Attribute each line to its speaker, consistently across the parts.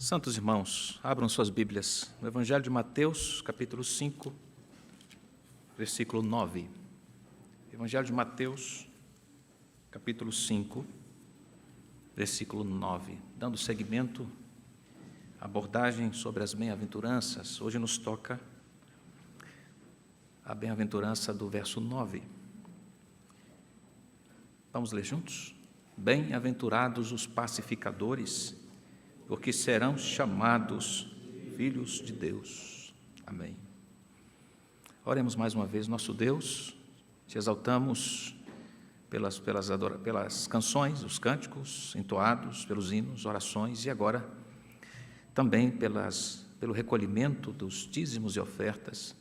Speaker 1: Santos irmãos, abram suas Bíblias no Evangelho de Mateus, capítulo 5, versículo 9. Evangelho de Mateus, capítulo 5, versículo 9. Dando seguimento à abordagem sobre as bem-aventuranças, hoje nos toca a bem-aventurança do verso 9. Vamos ler juntos? Bem-aventurados os pacificadores, porque serão chamados filhos de Deus. Amém. Oremos mais uma vez. Nosso Deus, te exaltamos pelas canções, os cânticos entoados, pelos hinos, orações, e agora também pelo recolhimento dos dízimos e ofertas,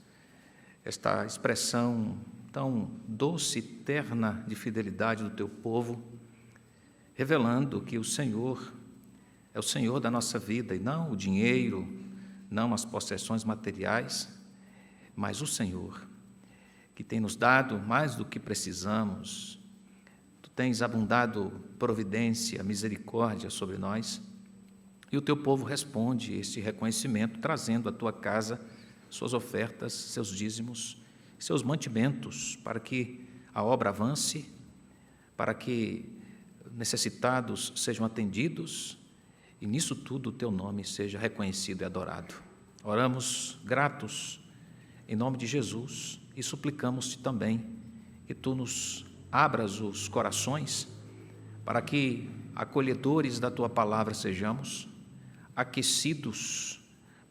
Speaker 1: esta expressão tão doce e terna de fidelidade do teu povo, revelando que o Senhor é o Senhor da nossa vida, e não o dinheiro, não as possessões materiais, mas o Senhor, que tem nos dado mais do que precisamos. Tu tens abundado providência, misericórdia sobre nós, e o teu povo responde esse reconhecimento, trazendo à tua casa suas ofertas, seus dízimos, seus mantimentos, para que a obra avance, para que necessitados sejam atendidos, e nisso tudo o teu nome seja reconhecido e adorado. Oramos gratos em nome de Jesus e suplicamos-te também que tu nos abras os corações para que, acolhedores da tua palavra sejamos, aquecidos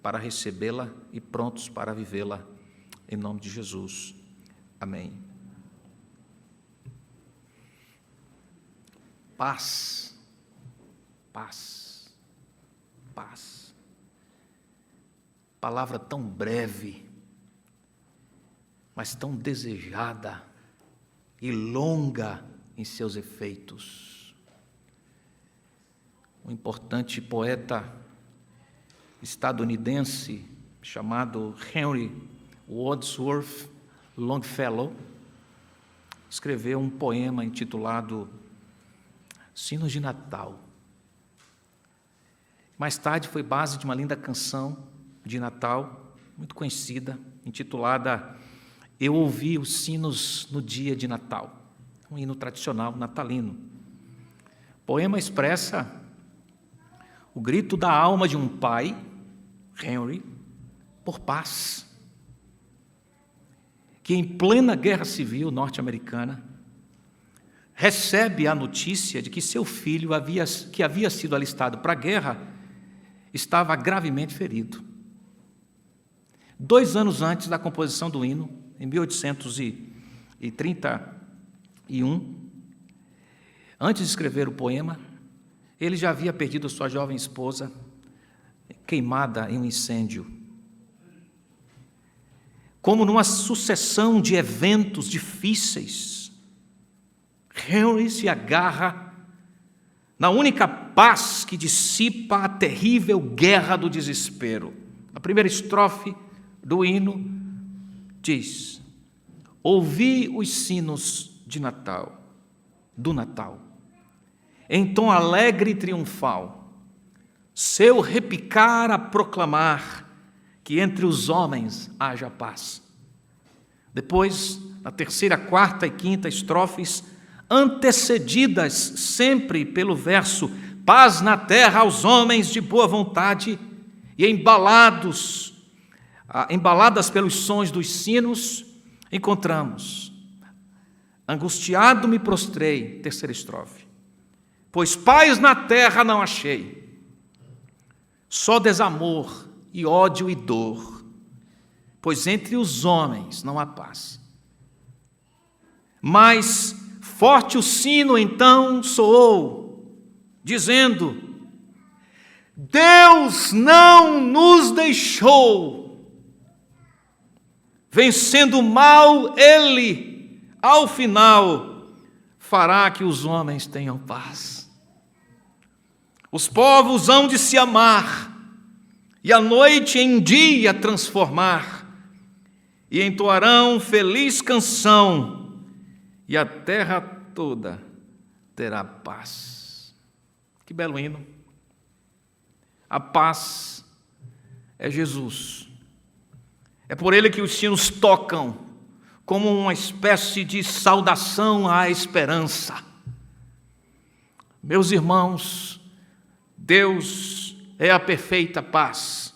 Speaker 1: para recebê-la e prontos para vivê-la, em nome de Jesus. Amém. Paz, paz. Paz. Palavra tão breve, mas tão desejada e longa em seus efeitos. Um importante poeta estadunidense chamado Henry Wadsworth Longfellow escreveu um poema intitulado Sinos de Natal. Mais tarde foi base de uma linda canção de Natal, muito conhecida, intitulada Eu Ouvi os Sinos no Dia de Natal, um hino tradicional natalino. O poema expressa o grito da alma de um pai, Henry, por paz, que em plena guerra civil norte-americana recebe a notícia de que seu filho, que havia sido alistado para a guerra, estava gravemente ferido. 2 anos antes da composição do hino, em 1831, antes de escrever o poema, ele já havia perdido sua jovem esposa, queimada em um incêndio. Como numa sucessão de eventos difíceis, Henry se agarra na única paz que dissipa a terrível guerra do desespero. A primeira estrofe do hino diz: ouvi os sinos de Natal, do Natal, em tom alegre e triunfal, seu repicar a proclamar que entre os homens haja paz. Depois, na terceira, quarta e quinta estrofes, antecedidas sempre pelo verso paz na terra aos homens de boa vontade, e embaladas pelos sons dos sinos, encontramos angustiado me prostrei, terceira estrofe, pois paz na terra não achei, só desamor e ódio e dor, pois entre os homens não há paz. Mas forte o sino então soou, dizendo: Deus não nos deixou. Vencendo o mal, Ele, ao final, fará que os homens tenham paz. Os povos hão de se amar, e a noite em dia transformar, e entoarão feliz canção, e a terra toda terá paz. Que belo hino! A paz é Jesus. É por ele que os sinos tocam, como uma espécie de saudação à esperança. Meus irmãos, Deus é a perfeita paz.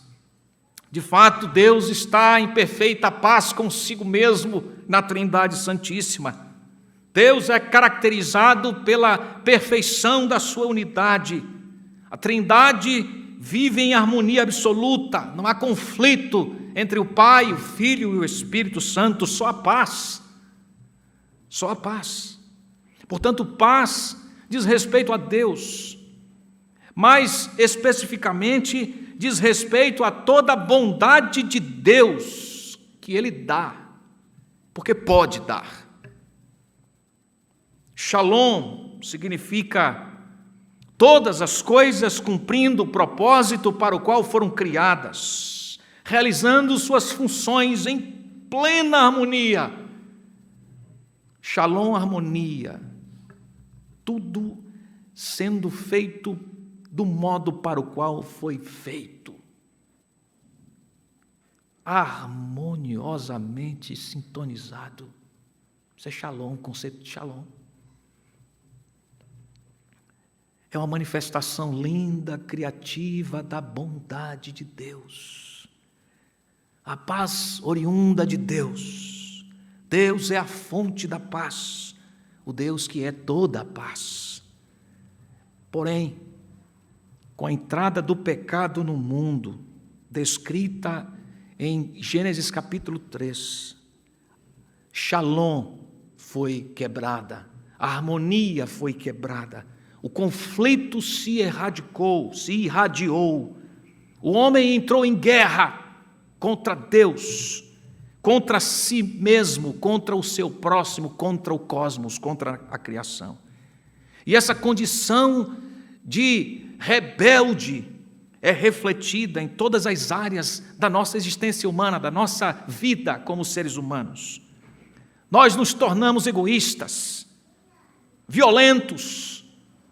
Speaker 1: De fato, Deus está em perfeita paz consigo mesmo na Trindade Santíssima. Deus é caracterizado pela perfeição da sua unidade. A Trindade vive em harmonia absoluta, não há conflito entre o Pai, o Filho e o Espírito Santo, só a paz. Só a paz. Portanto, paz diz respeito a Deus, mais especificamente diz respeito a toda a bondade de Deus que Ele dá, porque pode dar. Shalom significa todas as coisas cumprindo o propósito para o qual foram criadas, realizando suas funções em plena harmonia. Shalom, harmonia. Tudo sendo feito do modo para o qual foi feito. Harmoniosamente sintonizado. Isso é shalom, conceito de shalom. É uma manifestação linda, criativa da bondade de Deus. A paz oriunda de Deus. Deus é a fonte da paz, o Deus que é toda a paz. Porém, com a entrada do pecado no mundo, descrita em Gênesis capítulo 3, Shalom foi quebrada, a harmonia foi quebrada, o conflito se irradiou, o homem entrou em guerra contra Deus, contra si mesmo, contra o seu próximo, contra o cosmos, contra a criação. E essa condição de rebelde é refletida em todas as áreas da nossa existência humana, da nossa vida como seres humanos. Nós nos tornamos egoístas, violentos,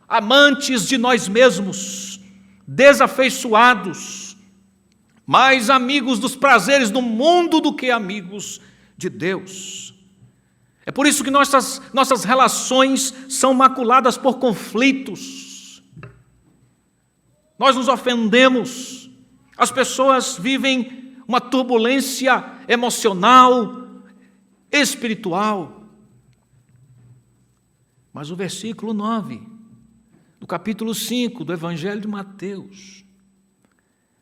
Speaker 1: amantes de nós mesmos, desafeiçoados, mais amigos dos prazeres do mundo do que amigos de Deus. É por isso que nossas relações são maculadas por conflitos. Nós nos ofendemos, as pessoas vivem uma turbulência emocional, espiritual. Mas o versículo 9, do capítulo 5 do Evangelho de Mateus,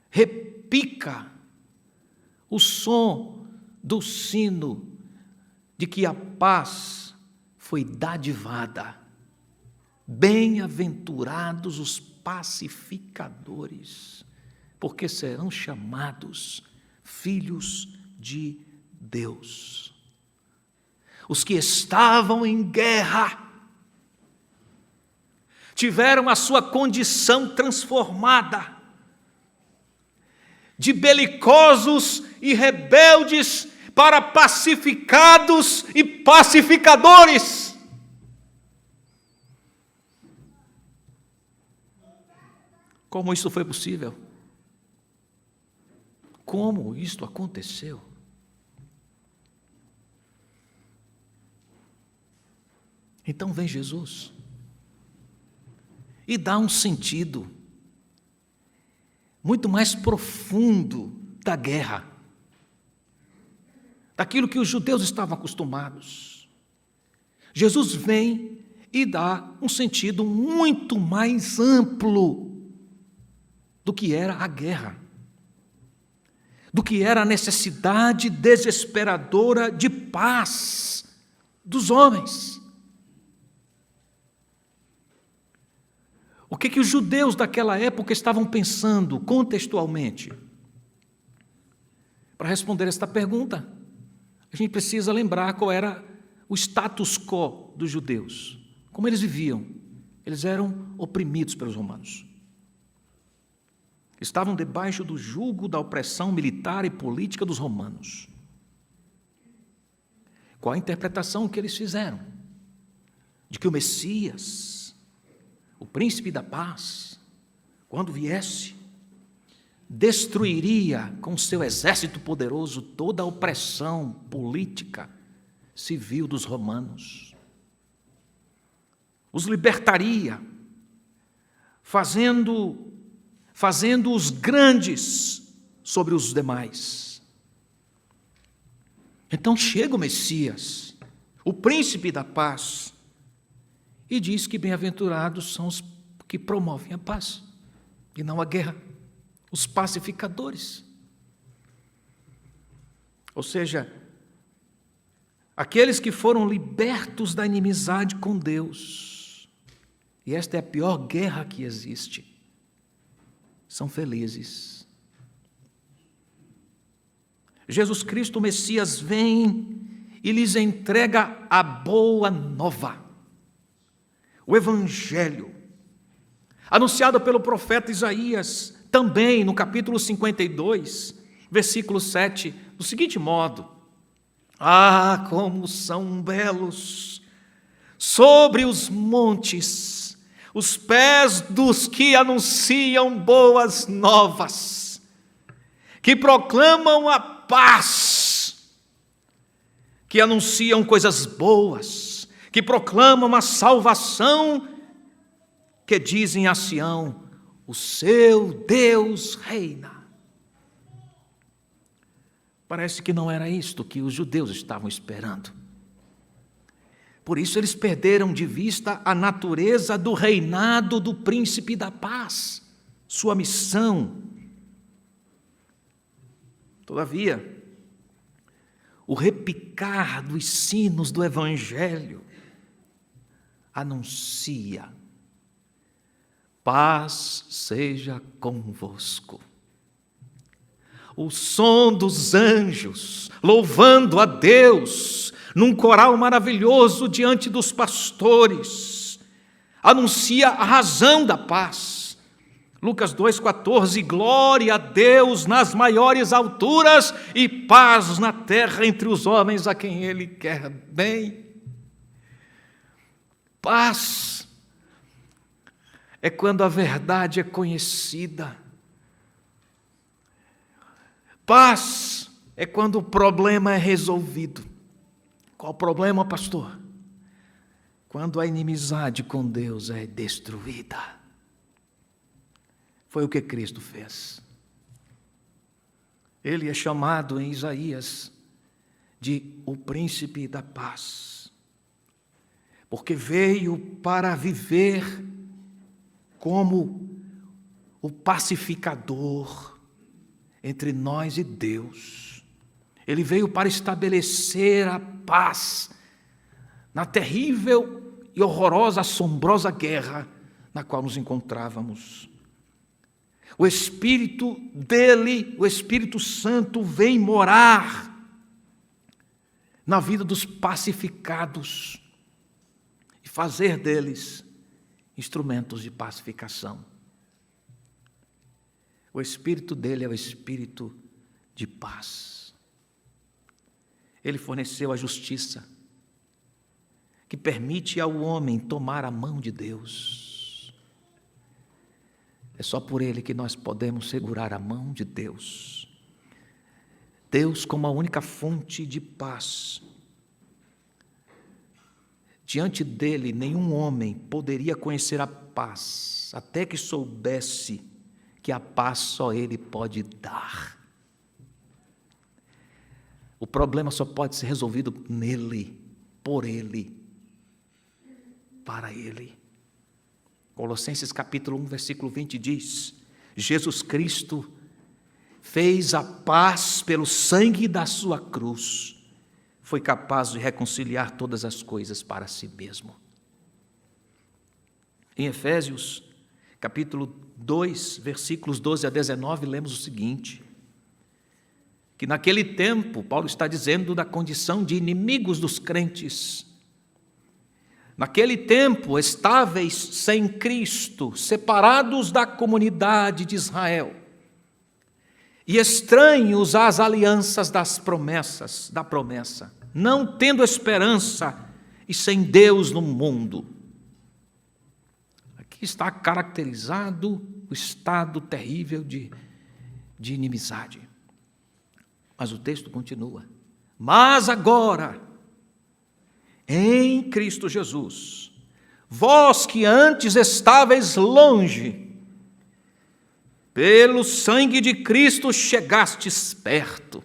Speaker 1: repica o som do sino de que a paz foi dadivada. Bem-aventurados os pacificadores, porque serão chamados filhos de Deus. Os que estavam em guerra tiveram a sua condição transformada, de belicosos e rebeldes para pacificados e pacificadores. Como isso foi possível? Como isto aconteceu? Então vem Jesus e dá um sentido muito mais profundo da guerra, daquilo que os judeus estavam acostumados. Jesus vem e dá um sentido muito mais amplo do que era a guerra, do que era a necessidade desesperadora de paz dos homens. O que os judeus daquela época estavam pensando contextualmente? Para responder esta pergunta, a gente precisa lembrar qual era o status quo dos judeus, como eles viviam. Eles eram oprimidos pelos romanos. Estavam debaixo do jugo da opressão militar e política dos romanos. Qual a interpretação que eles fizeram? De que o Messias, o príncipe da paz, quando viesse, destruiria com seu exército poderoso toda a opressão política, civil dos romanos. Os libertaria, fazendo-os grandes sobre os demais. Então chega o Messias, o príncipe da paz, e diz que bem-aventurados são os que promovem a paz e não a guerra, os pacificadores. Ou seja, aqueles que foram libertos da inimizade com Deus, e esta é a pior guerra que existe, são felizes. Jesus Cristo, o Messias, vem e lhes entrega a boa nova, o Evangelho, anunciado pelo profeta Isaías, também no capítulo 52, versículo 7, do seguinte modo: ah, como são belos sobre os montes os pés dos que anunciam boas novas, que proclamam a paz, que anunciam coisas boas, que proclamam a salvação, que dizem a Sião: o seu Deus reina. Parece que não era isto que os judeus estavam esperando. Por isso eles perderam de vista a natureza do reinado do príncipe da paz, sua missão. Todavia, o repicar dos sinos do Evangelho anuncia: paz seja convosco. O som dos anjos louvando a Deus num coral maravilhoso diante dos pastores anuncia a razão da paz. Lucas 2,14: glória a Deus nas maiores alturas e paz na terra entre os homens a quem Ele quer bem. Paz é quando a verdade é conhecida. Paz é quando o problema é resolvido. Qual o problema, pastor? Quando a inimizade com Deus é destruída. Foi o que Cristo fez. Ele é chamado em Isaías de o príncipe da paz, porque veio para viver como o pacificador entre nós e Deus. Ele veio para estabelecer a paz na terrível e horrorosa, assombrosa guerra na qual nos encontrávamos. O Espírito dele, o Espírito Santo, vem morar na vida dos pacificados e fazer deles instrumentos de pacificação. O Espírito dele é o Espírito de paz. Ele forneceu a justiça, que permite ao homem tomar a mão de Deus. É só por ele que nós podemos segurar a mão de Deus. Deus como a única fonte de paz. Diante dele, nenhum homem poderia conhecer a paz, até que soubesse que a paz só ele pode dar. O problema só pode ser resolvido nele, por ele, para ele. Colossenses capítulo 1, versículo 20 diz: Jesus Cristo fez a paz pelo sangue da sua cruz, foi capaz de reconciliar todas as coisas para si mesmo. Em Efésios capítulo 2, versículos 12 a 19, lemos o seguinte: que naquele tempo, Paulo está dizendo da condição de inimigos dos crentes. Naquele tempo, estáveis sem Cristo, separados da comunidade de Israel e estranhos às alianças da promessa, não tendo esperança e sem Deus no mundo. Aqui está caracterizado o estado terrível de de inimizade. Mas o texto continua. Mas agora, em Cristo Jesus, vós que antes estáveis longe, pelo sangue de Cristo chegastes perto.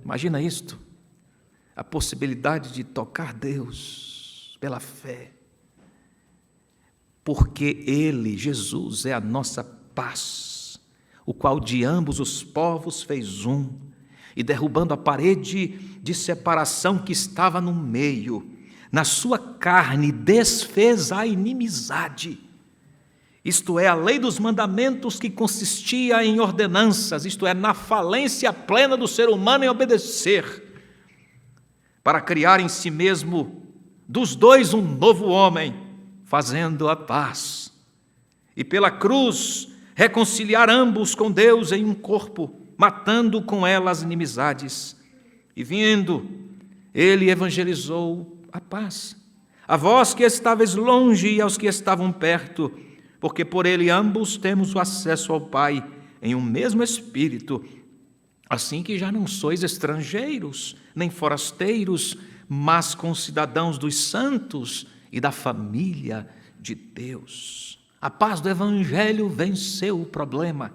Speaker 1: Imagina isto, a possibilidade de tocar Deus pela fé, porque Ele, Jesus, é a nossa paz, o qual de ambos os povos fez um, e derrubando a parede de separação que estava no meio, na sua carne desfez a inimizade, isto é, a lei dos mandamentos que consistia em ordenanças, isto é, na falência plena do ser humano em obedecer, para criar em si mesmo dos dois um novo homem, fazendo a paz, e pela cruz reconciliar ambos com Deus em um corpo, matando com ela as inimizades, e vindo, ele evangelizou a paz, a vós que estáveis longe e aos que estavam perto, porque por ele ambos temos o acesso ao Pai em um mesmo Espírito, assim que já não sois estrangeiros, nem forasteiros, mas concidadãos dos santos e da família de Deus. A paz do Evangelho venceu o problema.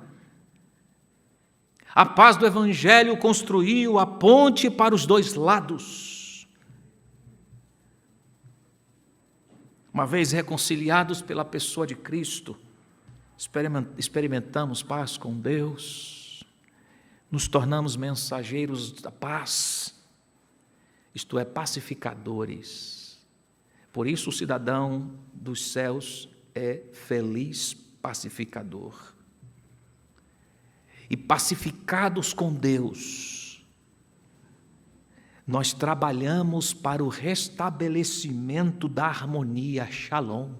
Speaker 1: A paz do Evangelho construiu a ponte para os dois lados. Uma vez reconciliados pela pessoa de Cristo, experimentamos paz com Deus, nos tornamos mensageiros da paz, isto é, pacificadores. Por isso o cidadão dos céus é feliz pacificador. E pacificados com Deus, nós trabalhamos para o restabelecimento da harmonia, shalom,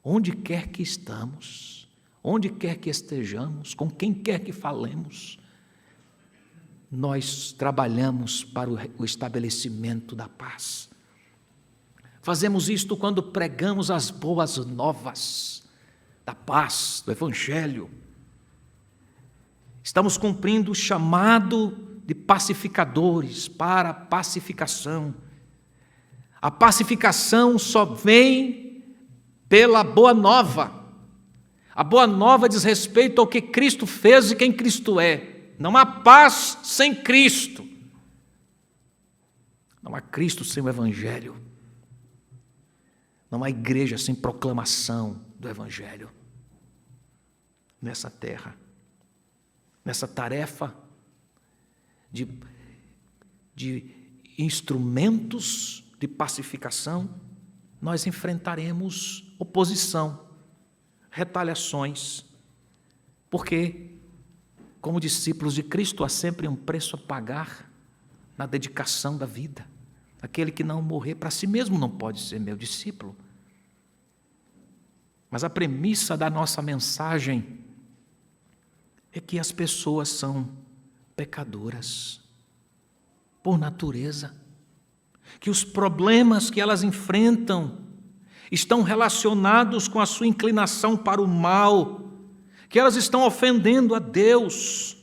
Speaker 1: onde quer que estamos, onde quer que estejamos, com quem quer que falemos, nós trabalhamos para o estabelecimento da paz. Fazemos isto quando pregamos as boas novas da paz, do Evangelho. Estamos cumprindo o chamado de pacificadores para a pacificação. A pacificação só vem pela boa nova. A boa nova diz respeito ao que Cristo fez e quem Cristo é. Não há paz sem Cristo. Não há Cristo sem o Evangelho. Não há igreja sem proclamação do Evangelho nessa terra. Nessa tarefa de instrumentos de pacificação, nós enfrentaremos oposição, retaliações, porque, como discípulos de Cristo, há sempre um preço a pagar na dedicação da vida. Aquele que não morrer para si mesmo não pode ser meu discípulo. Mas a premissa da nossa mensagem é que as pessoas são pecadoras, por natureza, que os problemas que elas enfrentam estão relacionados com a sua inclinação para o mal, que elas estão ofendendo a Deus.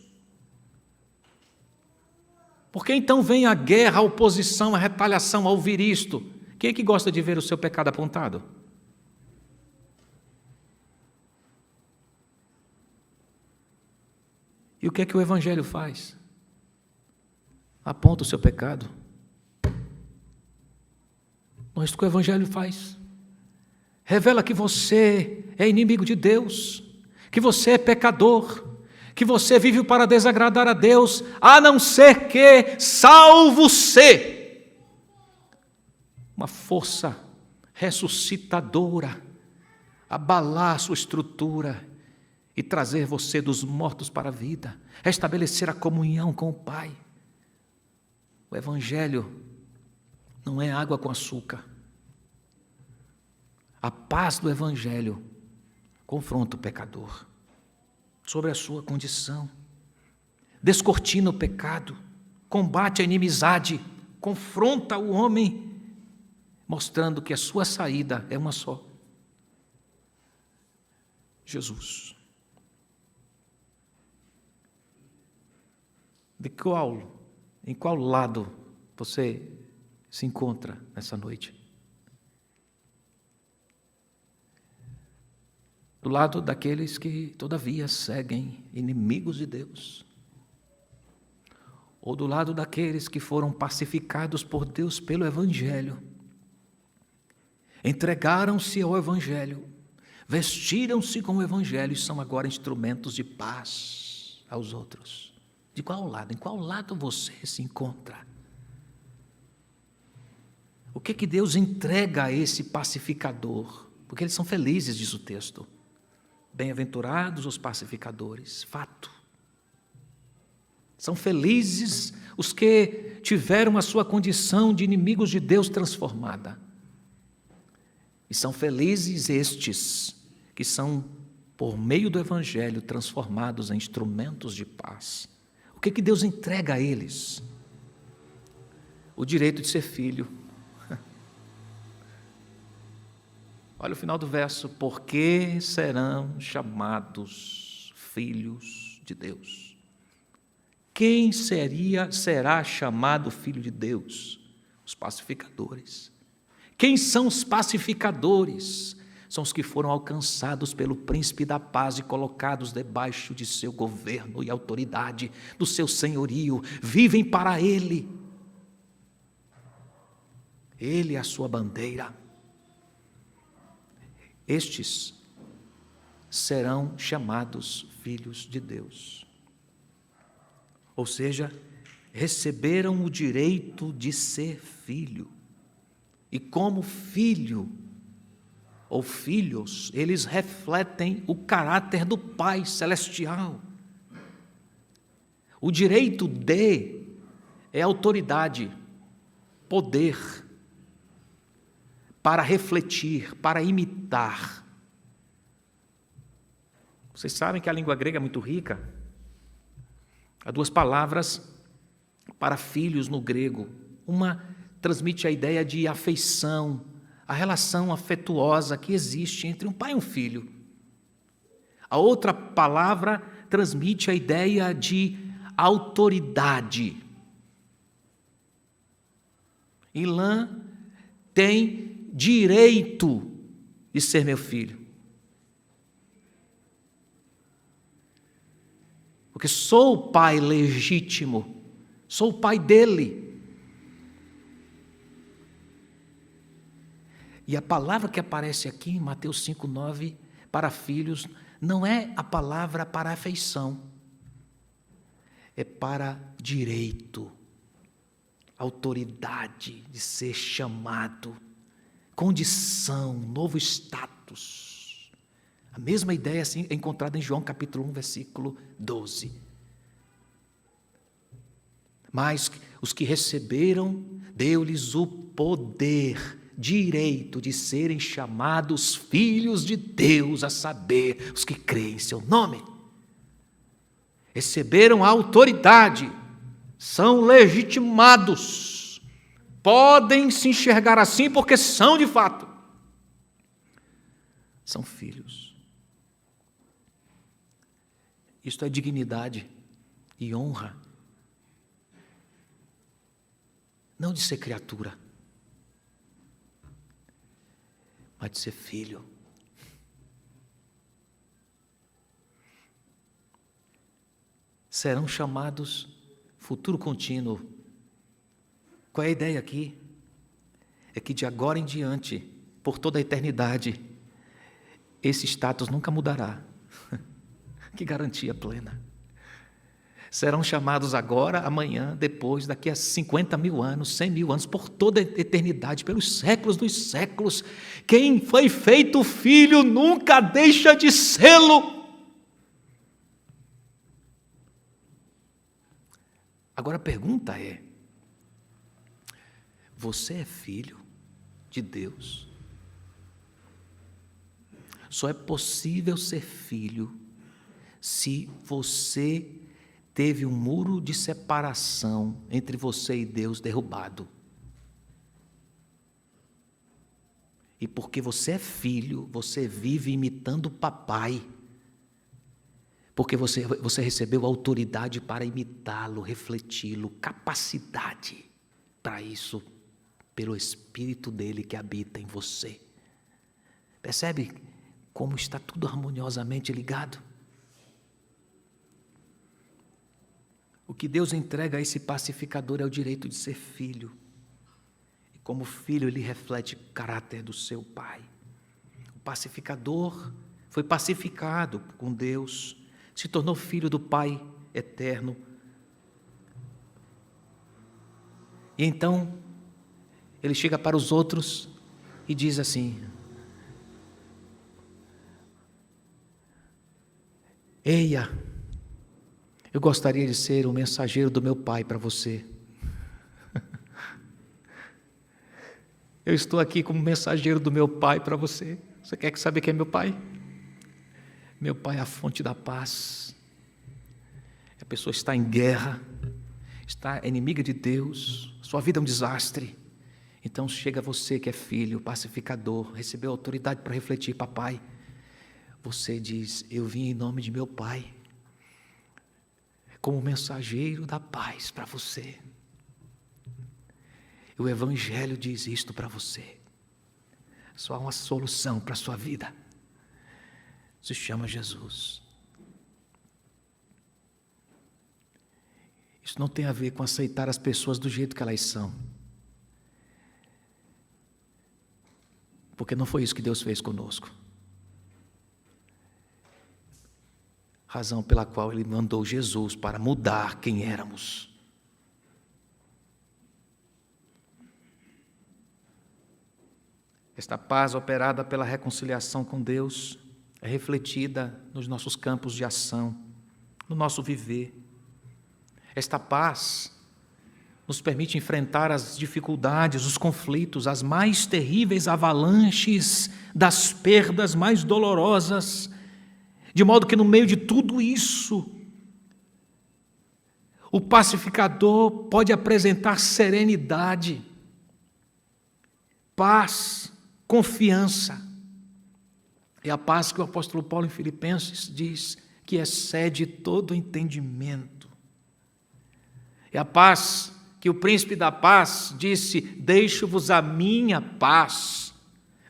Speaker 1: Porque então vem a guerra, a oposição, a retaliação ao ouvir isto. Quem é que gosta de ver o seu pecado apontado? E o que é que o Evangelho faz? Aponta o seu pecado. Não é isso que o Evangelho faz. Revela que você é inimigo de Deus, que você é pecador, que você vive para desagradar a Deus, a não ser que, salvo-se, uma força ressuscitadora, abalar a sua estrutura e trazer você dos mortos para a vida, restabelecer a comunhão com o Pai. O Evangelho não é água com açúcar. A paz do Evangelho confronta o pecador sobre a sua condição, descortina o pecado, combate a inimizade, confronta o homem, mostrando que a sua saída é uma só: Jesus. Em qual lado você se encontra nessa noite? Do lado daqueles que, todavia, seguem inimigos de Deus? Ou do lado daqueles que foram pacificados por Deus pelo Evangelho? Entregaram-se ao Evangelho, vestiram-se com o Evangelho e são agora instrumentos de paz aos outros. De qual lado? Em qual lado você se encontra? O que Deus entrega a esse pacificador? Porque eles são felizes, diz o texto. Bem-aventurados os pacificadores, fato. São felizes os que tiveram a sua condição de inimigos de Deus transformada. E são felizes estes que são, por meio do Evangelho, transformados em instrumentos de paz. O que Deus entrega a eles? O direito de ser filho. Olha o final do verso. Porque serão chamados filhos de Deus. Quem será chamado filho de Deus? Os pacificadores. Quem são os pacificadores? São os que foram alcançados pelo príncipe da paz e colocados debaixo de seu governo e autoridade, do seu senhorio, vivem para ele. Ele é a sua bandeira. Estes serão chamados filhos de Deus. Ou seja, receberam o direito de ser filho. E como filho ou filhos, eles refletem o caráter do Pai Celestial. O direito de é autoridade, poder, para refletir, para imitar. Vocês sabem que a língua grega é muito rica. Há duas palavras para filhos no grego. Uma transmite a ideia de afeição, a relação afetuosa que existe entre um pai e um filho. A outra palavra transmite a ideia de autoridade. Ilã tem direito de ser meu filho. Porque sou o pai legítimo, sou o pai dele. E a palavra que aparece aqui em Mateus 5,9, para filhos, não é a palavra para afeição, é para direito, autoridade de ser chamado, condição, novo status. A mesma ideia assim, é encontrada em João capítulo 1, versículo 12. Mas os que receberam, deu-lhes o poder, direito de serem chamados filhos de Deus, a saber, os que creem em seu nome. Receberam a autoridade, são legitimados, podem se enxergar assim porque são de fato. São filhos. Isto é dignidade e honra, não de ser criatura, mas de ser filho. Serão chamados futuro contínuo. Qual é a ideia aqui? É que de agora em diante, por toda a eternidade, esse status nunca mudará. Que garantia plena. Serão chamados agora, amanhã, depois, daqui a 50 mil anos, 100 mil anos, por toda a eternidade, pelos séculos dos séculos. Quem foi feito filho nunca deixa de sê-lo. Agora a pergunta é: você é filho de Deus? Só é possível ser filho se você teve um muro de separação entre você e Deus derrubado. E porque você é filho, você vive imitando o papai. Porque você recebeu autoridade para imitá-lo, refleti-lo, capacidade para isso, pelo Espírito dele que habita em você. Percebe como está tudo harmoniosamente ligado? O que Deus entrega a esse pacificador é o direito de ser filho. E como filho, ele reflete o caráter do seu pai. O pacificador foi pacificado com Deus, se tornou filho do Pai eterno. E então, ele chega para os outros e diz assim: Eia, eu gostaria de ser o mensageiro do meu Pai para você. Eu estou aqui como mensageiro do meu Pai para você. Você quer saber quem é meu Pai? Meu Pai é a fonte da paz. A pessoa está em guerra, está inimiga de Deus, sua vida é um desastre. Então chega você que é filho, pacificador, recebeu autoridade para refletir: papai, você diz: eu vim em nome de meu Pai, como mensageiro da paz para você. O Evangelho diz isto para você. Só há uma solução para a sua vida. Se chama Jesus. Isso não tem a ver com aceitar as pessoas do jeito que elas são. Porque não foi isso que Deus fez conosco. Razão pela qual Ele mandou Jesus para mudar quem éramos. Esta paz operada pela reconciliação com Deus é refletida nos nossos campos de ação, no nosso viver. Esta paz nos permite enfrentar as dificuldades, os conflitos, as mais terríveis avalanches das perdas mais dolorosas, de modo que no meio de tudo isso, o pacificador pode apresentar serenidade, paz, confiança. É a paz que o apóstolo Paulo em Filipenses diz que excede todo entendimento. É a paz que o príncipe da paz disse: deixo-vos a minha paz,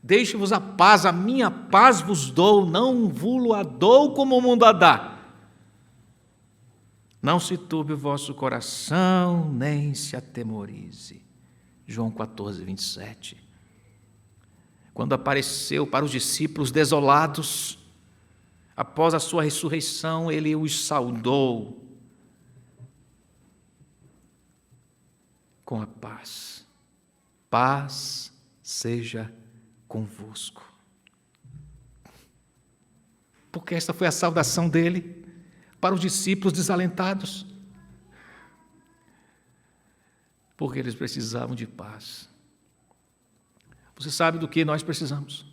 Speaker 1: deixo-vos a minha paz vos dou, não vos a dou como o mundo a dá. Não se turbe o vosso coração, nem se atemorize. João 14, 27. Quando apareceu para os discípulos desolados, após a sua ressurreição, ele os saudou com a paz. Paz seja convosco. Porque esta foi a saudação dele para os discípulos desalentados. Porque eles precisavam de paz. Você sabe do que nós precisamos?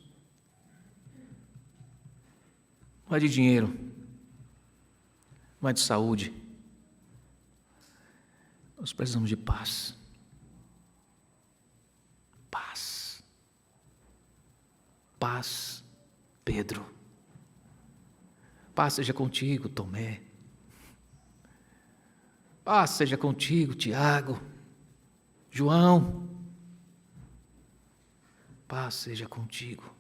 Speaker 1: Não é de dinheiro, não é de saúde. Nós precisamos de paz. Paz. Paz, Pedro. Paz seja contigo, Tomé. Paz seja contigo, Tiago, João. Paz seja contigo.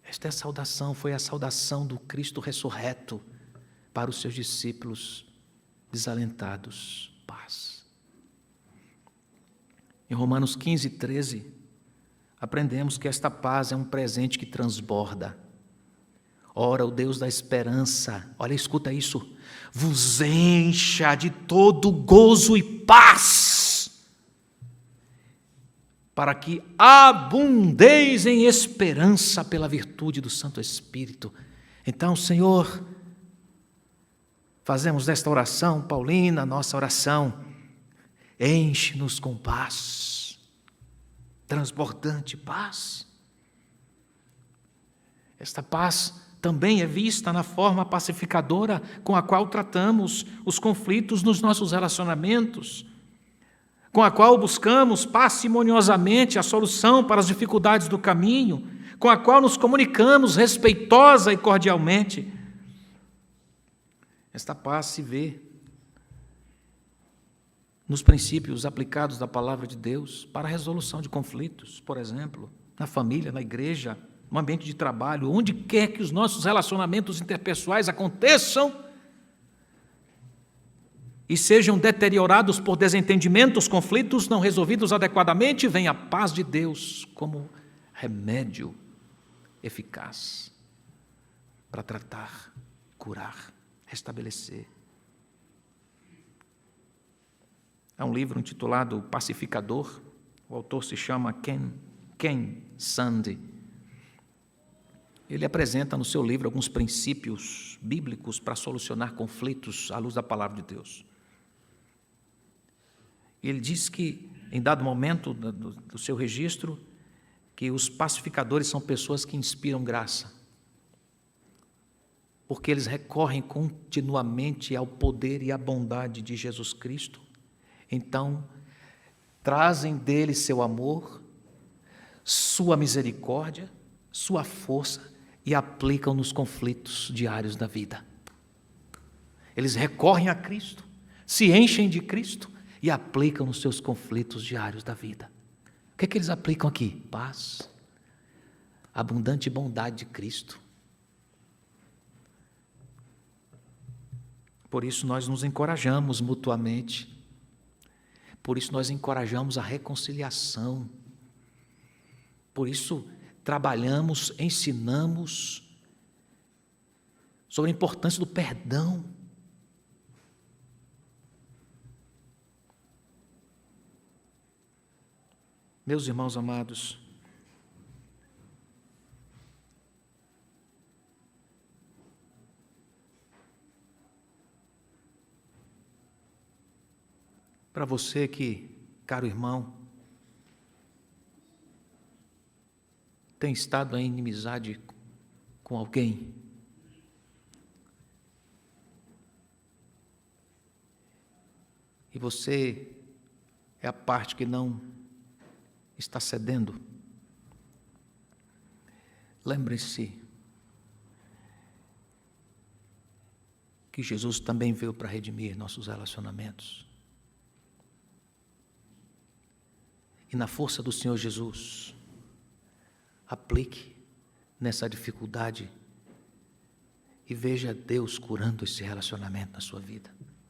Speaker 1: Esta é a saudação, foi a saudação do Cristo ressurreto para os seus discípulos desalentados. Paz. Em Romanos 15, 13, aprendemos que esta paz é um presente que transborda. Ora, o Deus da esperança, olha, escuta isso, vos encha de todo gozo e paz, para que abundeis em esperança pela virtude do Santo Espírito. Então, Senhor, fazemos desta oração paulina, nossa oração, enche-nos com paz, transbordante paz. Esta paz também é vista na forma pacificadora com a qual tratamos os conflitos nos nossos relacionamentos, com a qual buscamos parcimoniosamente a solução para as dificuldades do caminho, com a qual nos comunicamos respeitosa e cordialmente. Esta paz se vê nos princípios aplicados da palavra de Deus para a resolução de conflitos, por exemplo, na família, na igreja, no ambiente de trabalho, onde quer que os nossos relacionamentos interpessoais aconteçam e sejam deteriorados por desentendimentos, conflitos não resolvidos adequadamente, vem a paz de Deus como remédio eficaz para tratar, curar, restabelecer. Há um livro intitulado O Pacificador, o autor se chama Ken Sande. Ele apresenta no seu livro alguns princípios bíblicos para solucionar conflitos à luz da palavra de Deus. Ele diz que, em dado momento do seu registro, que os pacificadores são pessoas que inspiram graça, porque eles recorrem continuamente ao poder e à bondade de Jesus Cristo. Então, trazem dele seu amor, sua misericórdia, sua força e aplicam nos conflitos diários da vida. Eles recorrem a Cristo, se enchem de Cristo e aplicam nos seus conflitos diários da vida. O que é que eles aplicam aqui? Paz, abundante bondade de Cristo. Por isso nós nos encorajamos mutuamente. Por isso nós encorajamos a reconciliação. Por isso trabalhamos, ensinamos sobre a importância do perdão. Meus irmãos amados, para você que, caro irmão, tem estado em inimizade com alguém, e você é a parte que não está cedendo, lembre-se que Jesus também veio para redimir nossos relacionamentos. E na força do Senhor Jesus, aplique nessa dificuldade e veja Deus curando esse relacionamento na sua vida.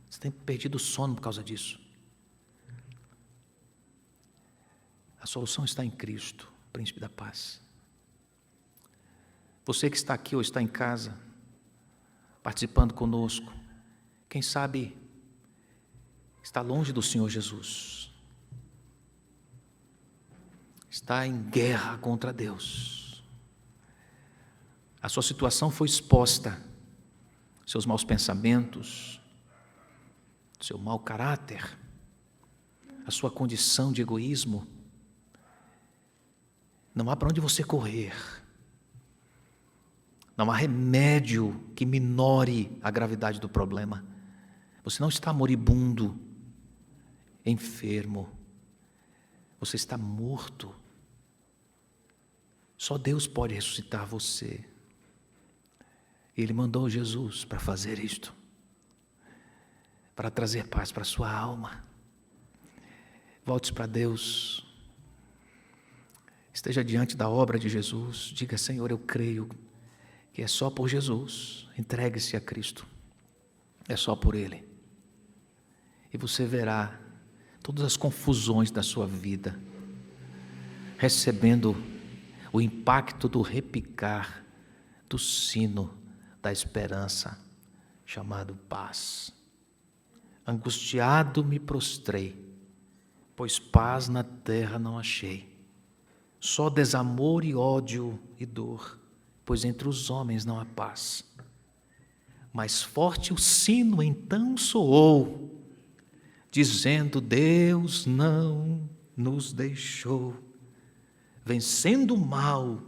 Speaker 1: Você tem perdido o sono por causa disso. A solução está em Cristo, Príncipe da Paz. Você que está aqui ou está em casa, participando conosco, quem sabe está longe do Senhor Jesus. Está em guerra contra Deus. A sua situação foi exposta, seus maus pensamentos, seu mau caráter, a sua condição de egoísmo. Não há para onde você correr. Não há remédio que minore a gravidade do problema. Você não está moribundo, enfermo. Você está morto. Só Deus pode ressuscitar você. Ele mandou Jesus para fazer isto, para trazer paz para a sua alma. Volte para Deus. Esteja diante da obra de Jesus. Diga: Senhor, eu creio que é só por Jesus. Entregue-se a Cristo. É só por Ele. E você verá todas as confusões da sua vida recebendo o impacto do repicar do sino da esperança, chamado paz. Angustiado me prostrei, pois paz na terra não achei. Só desamor e ódio e dor, pois entre os homens não há paz. Mais forte o sino então soou, dizendo: Deus não nos deixou. Vencendo o mal,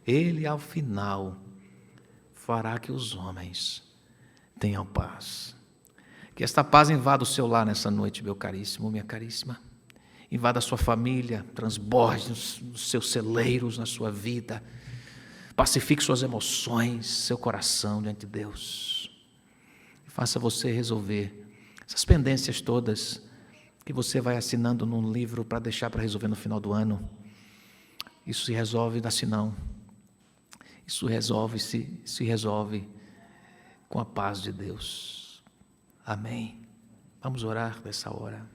Speaker 1: Ele ao final fará que os homens tenham paz. Que esta paz invada o seu lar nessa noite, meu caríssimo, minha caríssima. Invada a sua família, transborde nos seus celeiros, na sua vida. Pacifique suas emoções, seu coração diante de Deus. faça você resolver essas pendências todas que você vai assinando num livro para deixar para resolver no final do ano. Isso se resolve assim não. Isso se resolve com a paz de Deus. Amém. Vamos orar nessa hora.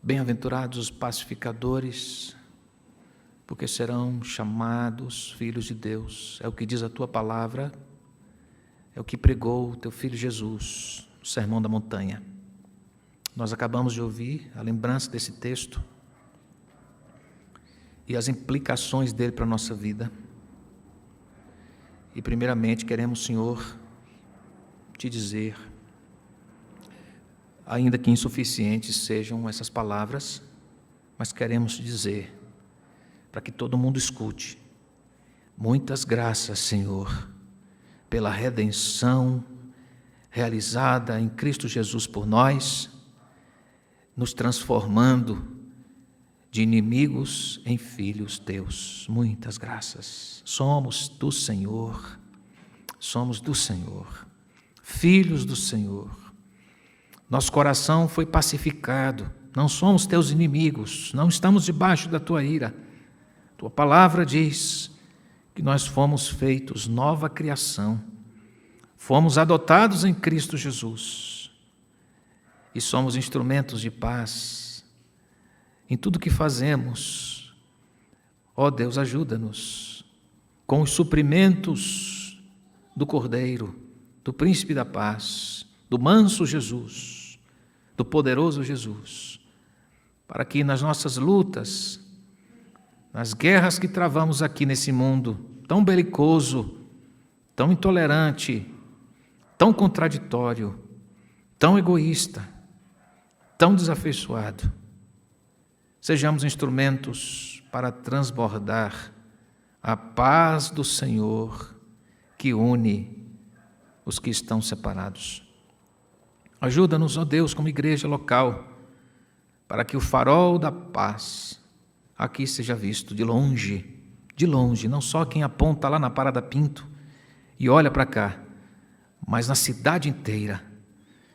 Speaker 1: Bem-aventurados os pacificadores, porque serão chamados filhos de Deus. É o que diz a tua palavra, é o que pregou o teu filho Jesus, no Sermão da Montanha. Nós acabamos de ouvir a lembrança desse texto e as implicações dele para a nossa vida. E primeiramente queremos, Senhor, te dizer, ainda que insuficientes sejam essas palavras, mas queremos te dizer, para que todo mundo escute: muitas graças, Senhor, pela redenção realizada em Cristo Jesus por nós, nos transformando de inimigos em filhos teus. Muitas graças. Somos do Senhor, filhos do Senhor. Nosso coração foi pacificado, não somos teus inimigos, não estamos debaixo da tua ira. Tua palavra diz que nós fomos feitos nova criação, fomos adotados em Cristo Jesus e somos instrumentos de paz em tudo que fazemos. Ó Deus, ajuda-nos com os suprimentos do Cordeiro, do Príncipe da Paz, do manso Jesus, do poderoso Jesus, para que nas nossas lutas, nas guerras que travamos aqui nesse mundo tão belicoso, tão intolerante, tão contraditório, tão egoísta, tão desafeiçoado, sejamos instrumentos para transbordar a paz do Senhor que une os que estão separados. Ajuda-nos, ó Deus, como igreja local, para que o farol da paz aqui seja visto de longe, não só quem aponta lá na Parada Pinto e olha para cá, mas na cidade inteira,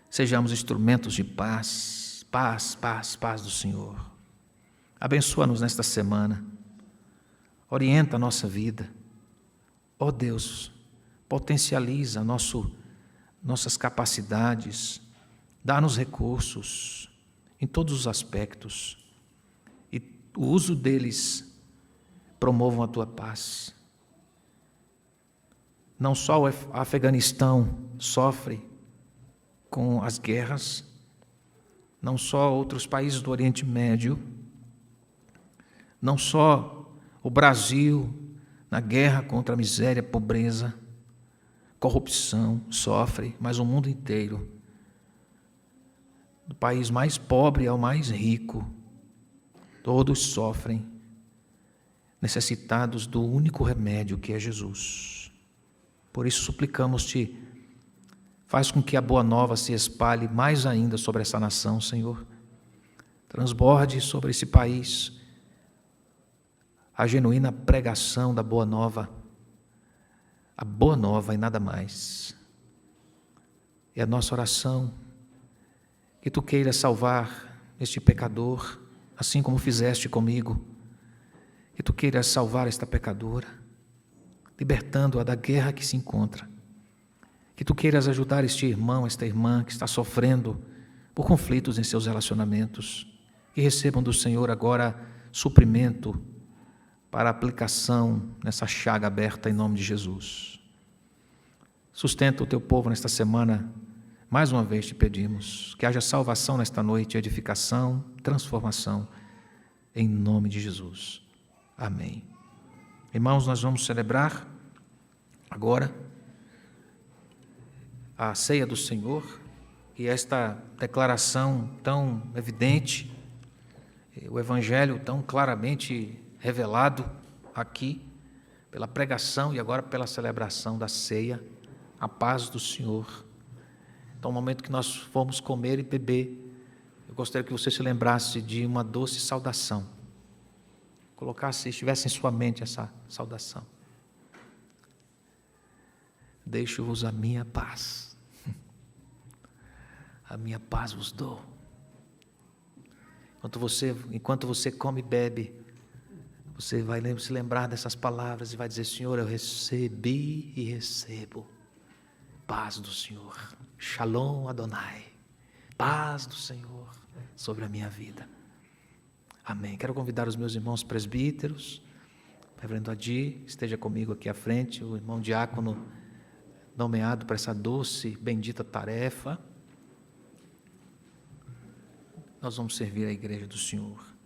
Speaker 1: sejamos instrumentos de paz, paz do Senhor. Abençoa-nos nesta semana, orienta a nossa vida, ó Deus, potencializa nossas capacidades, dá-nos recursos em todos os aspectos, o uso deles promovam a tua paz. Não só o Afeganistão sofre com as guerras, não só outros países do Oriente Médio, não só o Brasil na guerra contra a miséria, pobreza, corrupção sofre, mas o mundo inteiro, do país mais pobre ao mais rico, todos sofrem, necessitados do único remédio que é Jesus. Por isso suplicamos-te, faz com que a boa nova se espalhe mais ainda sobre essa nação, Senhor. Transborde sobre esse país a genuína pregação da boa nova, a boa nova e nada mais. É a nossa oração que tu queiras salvar este pecador, assim como fizeste comigo, que tu queiras salvar esta pecadora, libertando-a da guerra que se encontra, que tu queiras ajudar este irmão, esta irmã que está sofrendo por conflitos em seus relacionamentos, que recebam do Senhor agora suprimento para aplicação nessa chaga aberta em nome de Jesus. Sustenta o teu povo nesta semana. Mais uma vez te pedimos que haja salvação nesta noite, edificação, transformação, em nome de Jesus. Amém. Irmãos, nós vamos celebrar agora a ceia do Senhor e esta declaração tão evidente, o Evangelho tão claramente revelado aqui, pela pregação e agora pela celebração da ceia, a paz do Senhor. Então, no momento que nós formos comer e beber, eu gostaria que você se lembrasse de uma doce saudação. colocasse, estivesse em sua mente essa saudação. Deixo-vos a minha paz. A minha paz vos dou. Enquanto você come e bebe, você vai se lembrar dessas palavras e vai dizer: Senhor, eu recebi e recebo paz do Senhor. Shalom Adonai. Paz do Senhor sobre a minha vida. Amém. Quero convidar os meus irmãos presbíteros, o reverendo Adi, esteja comigo aqui à frente, o irmão diácono nomeado para essa doce, bendita tarefa. Nós vamos servir a igreja do Senhor.